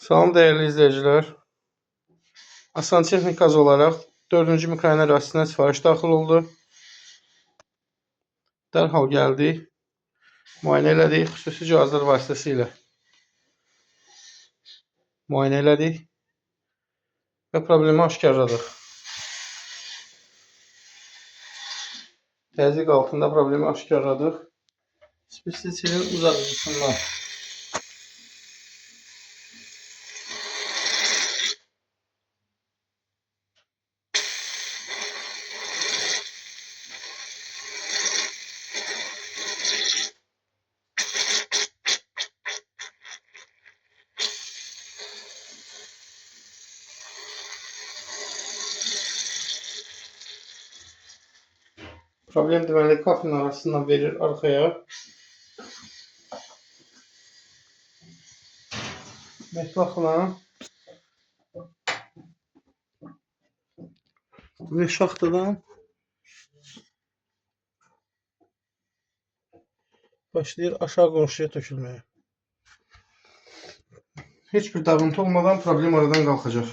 Salam dəyərli izləyicilər. Asan Texnik qaz olaraq 4-cü mikroayna rəstinə sifariş daxil oldu. Dərhal gəldik. Müayinə elədik. Xüsusi cihazlar vasitəsilə müayinə elədik və problemi aşkarladıq. Təzyiq altında problemi aşkarladıq. Spesifinin uzadıcısından problem deməli kapının arasından verir arxaya. Mətbəxlə və şaxtadan başlayır aşağı qonşuya tökülməyə. Heç bir dağıntı olmadan problem aradan qalxacaq.